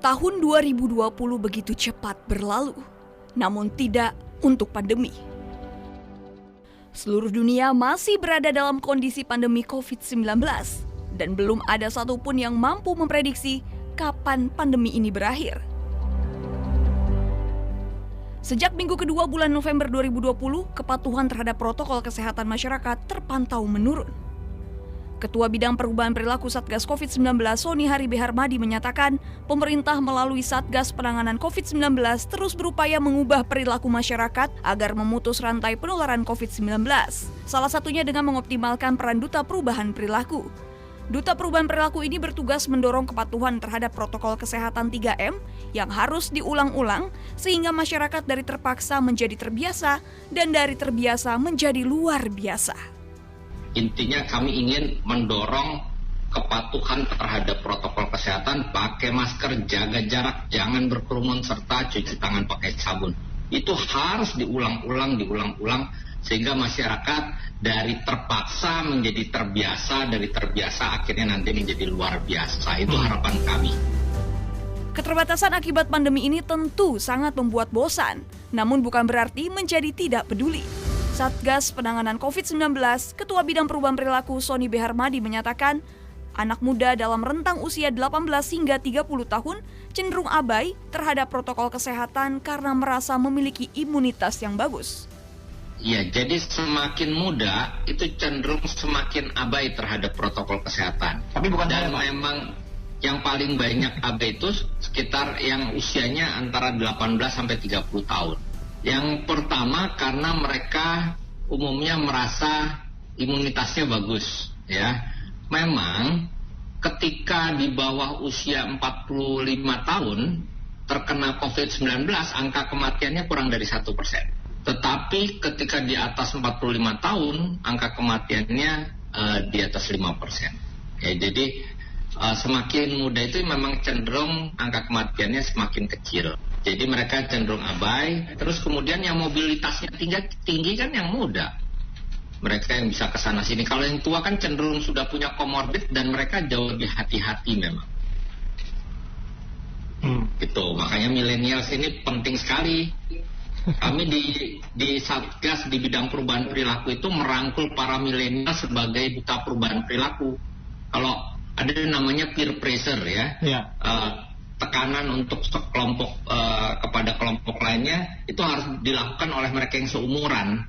Tahun 2020 begitu cepat berlalu, namun tidak untuk pandemi. Seluruh dunia masih berada dalam kondisi pandemi COVID-19 dan belum ada satupun yang mampu memprediksi kapan pandemi ini berakhir. Sejak minggu kedua bulan November 2020, kepatuhan terhadap protokol kesehatan masyarakat terpantau menurun. Ketua Bidang Perubahan Perilaku Satgas COVID-19 Sony Hari B. Harmadi menyatakan, pemerintah melalui Satgas Penanganan COVID-19 terus berupaya mengubah perilaku masyarakat agar memutus rantai penularan COVID-19. Salah satunya dengan mengoptimalkan peran Duta Perubahan Perilaku. Duta Perubahan Perilaku ini bertugas mendorong kepatuhan terhadap protokol kesehatan 3M yang harus diulang-ulang sehingga masyarakat dari terpaksa menjadi terbiasa dan dari terbiasa menjadi luar biasa. Intinya kami ingin mendorong kepatuhan terhadap protokol kesehatan, pakai masker, jaga jarak, jangan berkerumun, serta cuci tangan pakai sabun. Itu harus diulang-ulang sehingga masyarakat dari terpaksa menjadi terbiasa, dari terbiasa akhirnya nanti menjadi luar biasa. Itu harapan kami. Keterbatasan akibat pandemi ini tentu sangat membuat bosan, namun bukan berarti menjadi tidak peduli. Satgas Penanganan COVID-19, Ketua Bidang Perubahan Perilaku Sony B. Harmadi menyatakan, anak muda dalam rentang usia 18 hingga 30 tahun cenderung abai terhadap protokol kesehatan karena merasa memiliki imunitas yang bagus. Ya, jadi semakin muda itu cenderung semakin abai terhadap protokol kesehatan. Tapi bukan dan memang yang paling banyak abai itu sekitar yang usianya antara 18 sampai 30 tahun. Yang pertama karena mereka umumnya merasa imunitasnya bagus, ya. Memang ketika di bawah usia 45 tahun terkena COVID-19, angka kematiannya kurang dari 1%. Tetapi ketika di atas 45 tahun, angka kematiannya di atas 5%. Ya, jadi semakin muda itu memang cenderung angka kematiannya semakin kecil. Jadi mereka cenderung abai, terus kemudian yang mobilitasnya tinggi kan yang muda. Mereka yang bisa kesana sini. Kalau yang tua kan cenderung sudah punya komorbid dan mereka jauh lebih hati-hati memang. Gitu, makanya millennials ini penting sekali. Kami di Satgas di bidang perubahan perilaku itu merangkul para milenial sebagai duta perubahan perilaku. Kalau ada namanya peer pressure ya. Tekanan untuk sekelompok kepada kelompok lainnya itu harus dilakukan oleh mereka yang seumuran.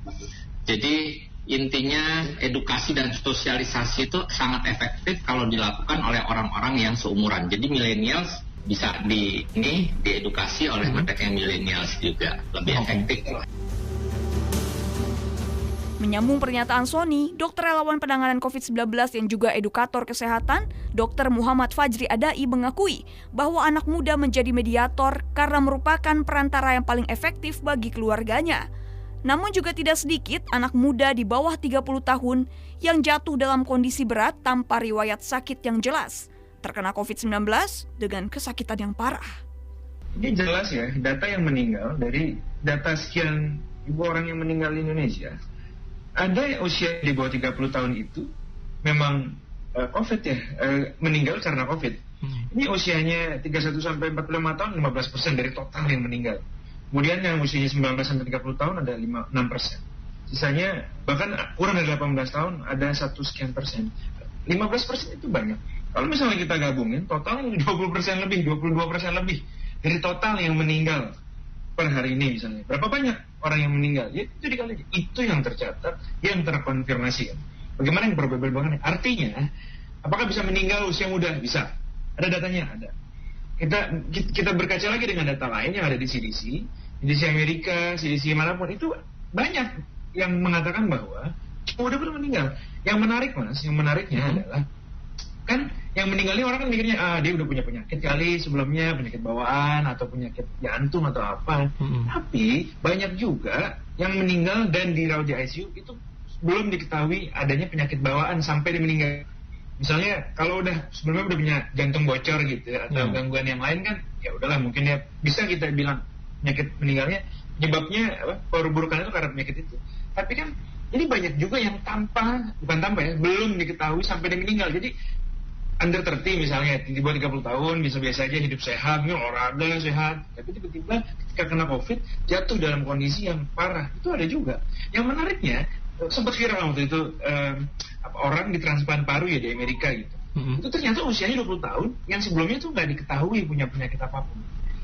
Jadi intinya edukasi dan sosialisasi itu sangat efektif kalau dilakukan oleh orang-orang yang seumuran. Jadi millennials bisa diedukasi oleh mereka yang millennials juga lebih efektif. Menyambung pernyataan Sony, dokter relawan penanganan COVID-19 yang juga edukator kesehatan, Dr. Muhammad Fajri Adai mengakui bahwa anak muda menjadi mediator karena merupakan perantara yang paling efektif bagi keluarganya. Namun juga tidak sedikit anak muda di bawah 30 tahun yang jatuh dalam kondisi berat tanpa riwayat sakit yang jelas, terkena COVID-19 dengan kesakitan yang parah. Ini jelas ya, data yang meninggal dari data sekian ribu orang yang meninggal di Indonesia. Ada usia di bawah 30 tahun itu memang COVID ya, meninggal karena COVID. Ini usianya 31 sampai 45 tahun 15% dari total yang meninggal. Kemudian yang usianya 19 sampai 30 tahun ada 6%. Sisanya bahkan kurang dari 18 tahun ada 1 sekian persen. 15% itu banyak. Kalau misalnya kita gabungin total 20% lebih, 22% lebih dari total yang meninggal per hari ini misalnya. Berapa banyak orang yang meninggal? Ya, itu dikali. Itu yang tercatat, yang terkonfirmasi. Bagaimana yang probable banget? Artinya, apakah bisa meninggal usia muda? Bisa. Ada datanya? Ada. Kita berkaca lagi dengan data lain yang ada di CDC Amerika, CDC manapun, itu banyak yang mengatakan bahwa muda pun meninggal. Yang menariknya adalah kan yang meninggal ini orang kan mikirnya dia udah punya penyakit kali sebelumnya, penyakit bawaan atau penyakit jantung atau apa. Tapi banyak juga yang meninggal dan dirawat di ICU itu belum diketahui adanya penyakit bawaan sampai dia meninggal. Misalnya kalau sebelumnya udah punya jantung bocor gitu atau gangguan yang lain kan ya udahlah mungkin ya bisa kita bilang penyakit meninggalnya penyebabnya perburukan itu karena penyakit itu. Tapi kan ini banyak juga yang belum diketahui sampai dia meninggal. Jadi under 30 misalnya, di bawah 30 tahun, biasa-biasa aja, hidup sehat, olahraga sehat, tapi tiba-tiba ketika kena COVID, jatuh dalam kondisi yang parah. Itu ada juga. Yang menariknya, sempat viral waktu itu, orang ditransplant paru ya di Amerika gitu. Itu ternyata usianya 20 tahun, yang sebelumnya tuh nggak diketahui punya penyakit apapun.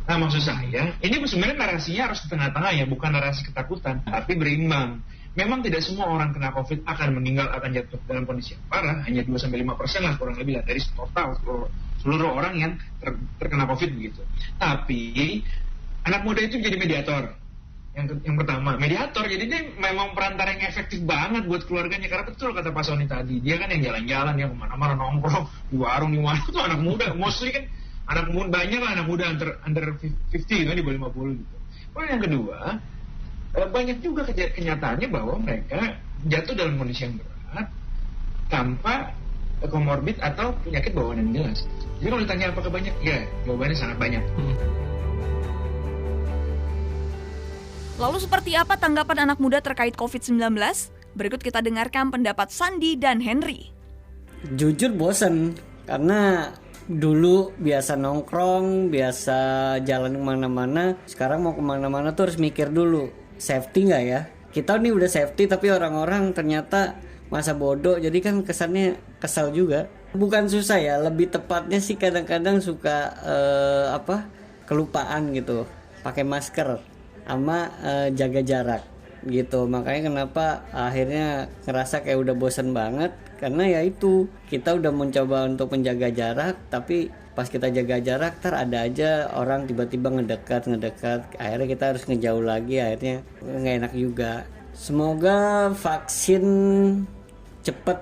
Nah, maksud saya, ini sebenarnya narasinya harus di tengah-tengah ya, bukan narasi ketakutan, tapi berimbang. Memang tidak semua orang kena COVID akan meninggal, akan jatuh dalam kondisi yang parah, hanya 2-5% lah kurang lebih lah dari total seluruh orang yang terkena COVID begitu. Tapi anak muda itu jadi mediator. Yang pertama, mediator. Jadi dia memang perantara yang efektif banget buat keluarganya, karena betul kata Pak Sony tadi, dia kan yang jalan-jalan, yang kemana-mana nongkrong di warung di mana tuh anak muda, mostly kan anak muda, banyak lah anak muda under 50 gitu, di bawah 50 gitu. Kemudian yang kedua, banyak juga kenyataannya bahwa mereka jatuh dalam kondisi yang berat tanpa komorbid atau penyakit bawaan yang jelas. Jadi kalau ditanya apakah banyak, ya jawabannya sangat banyak. Lalu seperti apa tanggapan anak muda terkait COVID-19? Berikut kita dengarkan pendapat Sandi dan Henry. Jujur bosen, karena dulu biasa nongkrong, biasa jalan kemana-mana. Sekarang mau kemana-mana tuh harus mikir dulu, safety nggak ya? Kita nih udah safety, tapi orang-orang ternyata masa bodoh. Jadi kan kesannya kesal juga. Bukan susah ya, lebih tepatnya sih kadang-kadang suka kelupaan gitu, pakai masker sama jaga jarak gitu. Makanya kenapa akhirnya ngerasa kayak udah bosan banget, karena ya itu, kita udah mencoba untuk menjaga jarak, tapi pas kita jaga jarak ada aja orang tiba-tiba ngedekat, akhirnya kita harus ngejauh lagi, akhirnya nggak enak juga. Semoga vaksin cepet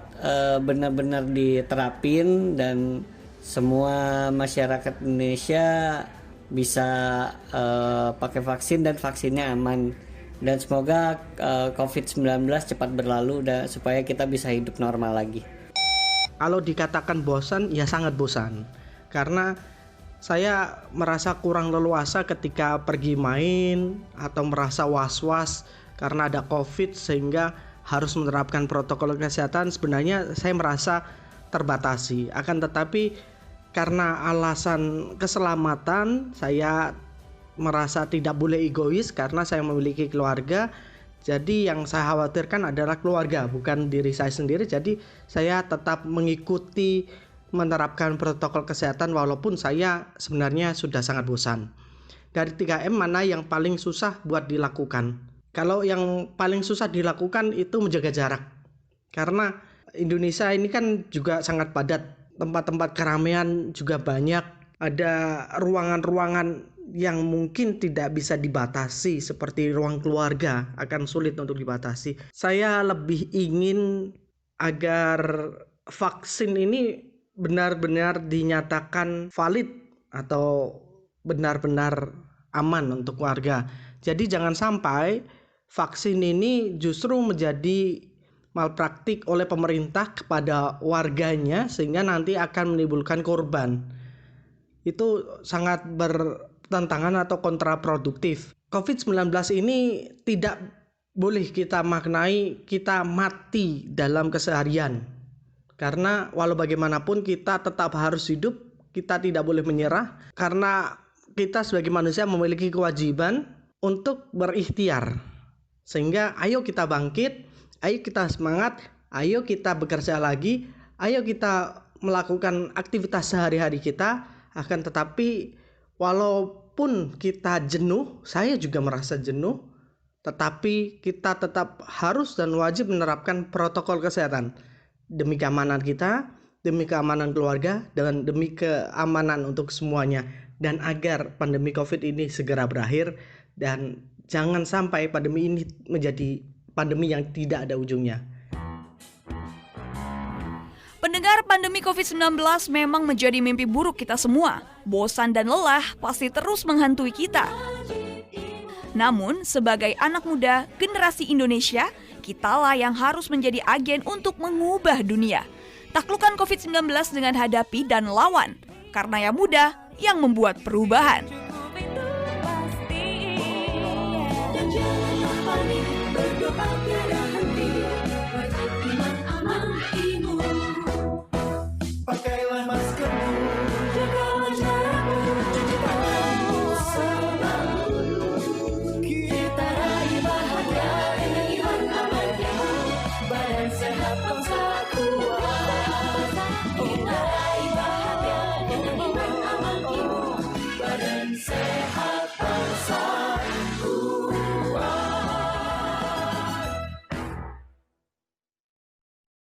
benar-benar diterapin dan semua masyarakat Indonesia bisa pakai vaksin dan vaksinnya aman, dan semoga COVID-19 cepat berlalu supaya kita bisa hidup normal lagi. Kalau dikatakan bosan, ya sangat bosan, karena saya merasa kurang leluasa ketika pergi main atau merasa was-was karena ada COVID sehingga harus menerapkan protokol kesehatan. Sebenarnya saya merasa terbatasi, akan tetapi karena alasan keselamatan, saya merasa tidak boleh egois karena saya memiliki keluarga. Jadi yang saya khawatirkan adalah keluarga, bukan diri saya sendiri. Jadi saya tetap mengikuti menerapkan protokol kesehatan walaupun saya sebenarnya sudah sangat bosan. Dari 3M mana yang paling susah buat dilakukan? Kalau yang paling susah dilakukan itu menjaga jarak. Karena Indonesia ini kan juga sangat padat. Tempat-tempat keramaian juga banyak, ada ruangan-ruangan yang mungkin tidak bisa dibatasi seperti ruang keluarga, akan sulit untuk dibatasi. Saya lebih ingin agar vaksin ini benar-benar dinyatakan valid atau benar-benar aman untuk warga. Jadi jangan sampai vaksin ini justru menjadi malpraktik oleh pemerintah kepada warganya sehingga nanti akan menimbulkan korban. Itu sangat bertentangan atau kontraproduktif. COVID-19 ini tidak boleh kita maknai kita mati dalam keseharian. Karena walau bagaimanapun kita tetap harus hidup, kita tidak boleh menyerah karena kita sebagai manusia memiliki kewajiban untuk berikhtiar. Sehingga ayo kita bangkit, ayo kita semangat, ayo kita bekerja lagi, ayo kita melakukan aktivitas sehari-hari kita. Akan tetapi walaupun kita jenuh, saya juga merasa jenuh, tetapi kita tetap harus dan wajib menerapkan protokol kesehatan demi keamanan kita, demi keamanan keluarga, dan demi keamanan untuk semuanya. Dan agar pandemi COVID ini segera berakhir dan jangan sampai pandemi ini menjadi pandemi yang tidak ada ujungnya. Pendengar, pandemi COVID-19 memang menjadi mimpi buruk kita semua. Bosan dan lelah pasti terus menghantui kita. Namun, sebagai anak muda generasi Indonesia, kitalah yang harus menjadi agen untuk mengubah dunia. Taklukkan COVID-19 dengan hadapi dan lawan. Karena yang muda yang membuat perubahan.